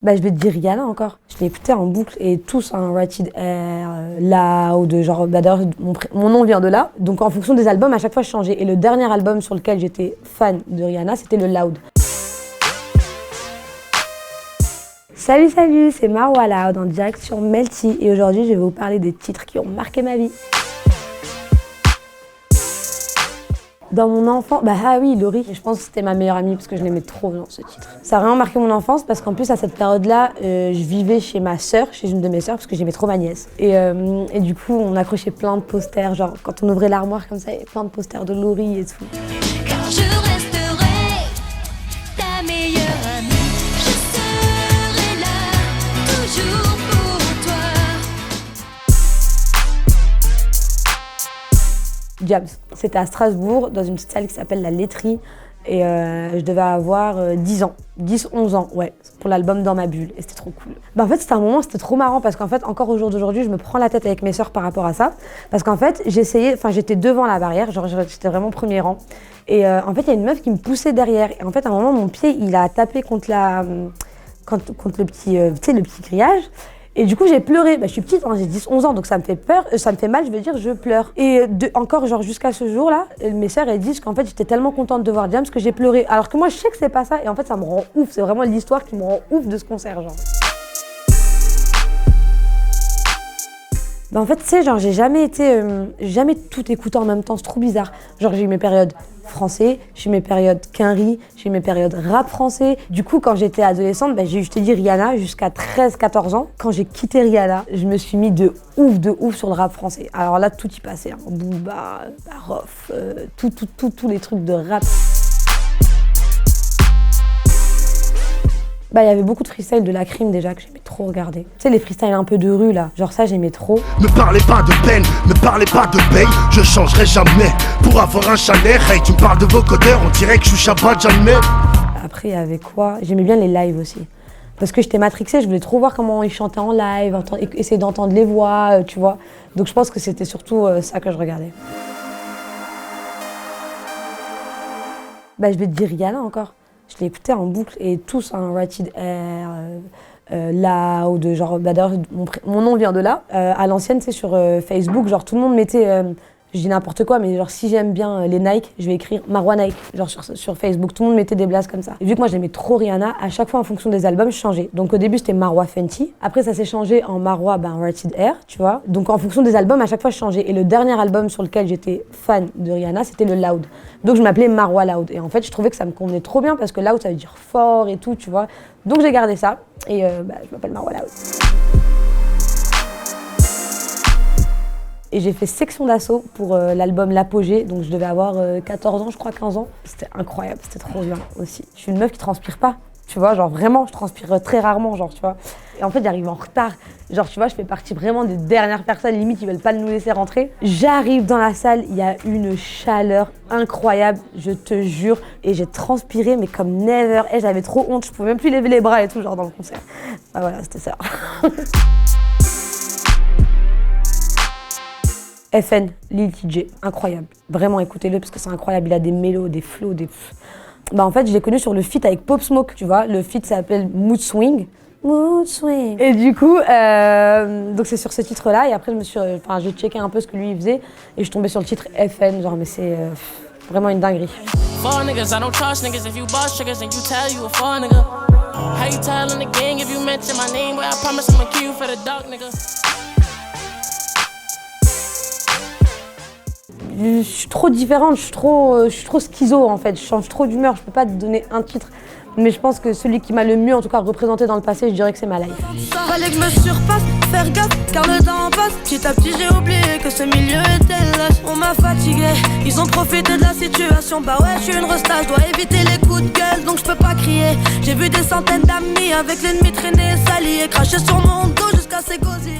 Bah, je vais te dire Rihanna encore. Je l'ai écouté en boucle et tous, hein, Rated Air, Loud, genre, bah d'ailleurs, mon nom vient de là. Donc en fonction des albums, à chaque fois, je changeais. Et le dernier album sur lequel j'étais fan de Rihanna, c'était le Loud. Salut, c'est Marwa Loud en direct sur Melty. Et aujourd'hui, je vais vous parler des titres qui ont marqué ma vie. Dans mon enfance, Laurie, je pense que c'était ma meilleure amie parce que je l'aimais trop dans ce titre. Ça a vraiment marqué mon enfance parce qu'en plus à cette période-là, je vivais chez ma sœur, chez une de mes sœurs parce que j'aimais trop ma nièce. Et du coup, on accrochait plein de posters, genre quand on ouvrait l'armoire comme ça, il y avait plein de posters de Laurie et tout. Car je resterai ta meilleure amie, je serai là toujours pour toi. Jams. C'était à Strasbourg, dans une petite salle qui s'appelle la Laiterie. Et je devais avoir 10-11 ans, ouais, pour l'album Dans ma bulle. Et c'était trop cool. Bah en fait, c'était un moment, c'était trop marrant parce qu'en fait, encore au jour d'aujourd'hui, je me prends la tête avec mes sœurs par rapport à ça. Parce qu'en fait, j'étais devant la barrière, genre j'étais vraiment au premier rang. Et en fait, il y a une meuf qui me poussait derrière. Et en fait, à un moment, mon pied, il a tapé contre le petit, le petit grillage. Et du coup, j'ai pleuré. Bah, je suis petite, hein, j'ai 10-11 ans, donc ça me fait peur, ça me fait mal, je veux dire, je pleure. Et encore, genre, jusqu'à ce jour-là, mes sœurs, elles disent qu'en fait, j'étais tellement contente de voir Jams que j'ai pleuré. Alors que moi, je sais que c'est pas ça, et en fait, ça me rend ouf. C'est vraiment l'histoire qui me rend ouf de ce concert, genre. Bah en fait, tu sais, genre, j'ai jamais tout écouté en même temps, c'est trop bizarre. Genre, j'ai eu mes périodes français, j'ai eu mes périodes quinri, j'ai eu mes périodes rap français. Du coup, quand j'étais adolescente, bah, j'ai eu, je t'ai dit, Rihanna jusqu'à 13-14 ans. Quand j'ai quitté Rihanna, je me suis mis de ouf sur le rap français. Alors là, tout y passait, hein. Booba, Barof, tous les trucs de rap. Bah, il y avait beaucoup de freestyle de La Crime déjà que j'aimais trop regarder. Tu sais, les freestyles un peu de rue là, genre ça j'aimais trop. Ne parlez pas de peine, ne parlez pas de paye, je changerai jamais pour avoir un chalet. Hey, tu me parles de vocodeur, on dirait que je suis Shabbat jamais. Après, il y avait quoi? J'aimais bien les lives aussi. Parce que j'étais matrixée, je voulais trop voir comment ils chantaient en live, essayer d'entendre les voix, tu vois. Donc je pense que c'était surtout ça que je regardais. Bah, je vais te dire Rihanna encore. Je l'ai écouté en boucle et tous, hein, Rated Air, Loud, genre, bah d'ailleurs, mon nom vient de là. À l'ancienne, c'est sur Facebook, genre tout le monde mettait, je dis n'importe quoi, mais genre si j'aime bien les Nike, je vais écrire Marwa Nike, genre sur Facebook. Tout le monde mettait des blasts comme ça. Et vu que moi j'aimais trop Rihanna, à chaque fois en fonction des albums, je changeais. Donc au début c'était Marwa Fenty, après ça s'est changé en Marwa Rated Air, tu vois. Donc en fonction des albums, à chaque fois je changeais. Et le dernier album sur lequel j'étais fan de Rihanna, c'était le Loud. Donc je m'appelais Marwa Loud. Et en fait je trouvais que ça me convenait trop bien parce que Loud ça veut dire fort et tout, tu vois. Donc j'ai gardé ça et je m'appelle Marwa Loud. Et j'ai fait section d'assaut pour l'album L'Apogée, donc je devais avoir 14 ans, je crois 15 ans. C'était incroyable, c'était trop bien aussi. Je suis une meuf qui transpire pas, tu vois, genre vraiment, je transpire très rarement, genre, tu vois. Et en fait, j'arrive en retard, genre, tu vois, je fais partie vraiment des dernières personnes, limite, ils veulent pas nous laisser rentrer. J'arrive dans la salle, il y a une chaleur incroyable, je te jure, et j'ai transpiré, mais comme never. Et j'avais trop honte, je pouvais même plus lever les bras et tout, genre, dans le concert. Bah voilà, c'était ça. FN, Lil TJ, incroyable. Vraiment, écoutez-le parce que c'est incroyable. Il a des mélos, des flows, Bah en fait, je l'ai connu sur le feat avec Pop Smoke, tu vois. Le feat s'appelle Mood Swing. Mood Swing. Et du coup, donc c'est sur ce titre-là. Et après, j'ai checké un peu ce que lui il faisait et je suis tombée sur le titre FN. Genre, mais c'est vraiment une dinguerie. Je suis trop différente, je suis trop schizo en fait, je change trop d'humeur, je peux pas te donner un titre. Mais je pense que celui qui m'a le mieux en tout cas représenté dans le passé, je dirais que c'est ma life. Fallait que je me surpasse, faire gaffe, car le temps passe. Petit à petit j'ai oublié que ce milieu était lâche. On m'a fatigué, ils ont profité de la situation. Bah ouais, je suis une resta, je dois éviter les coups de gueule, donc je peux pas crier. J'ai vu des centaines d'amis avec l'ennemi traîner, s'allier, cracher sur mon dos jusqu'à s'égosiller.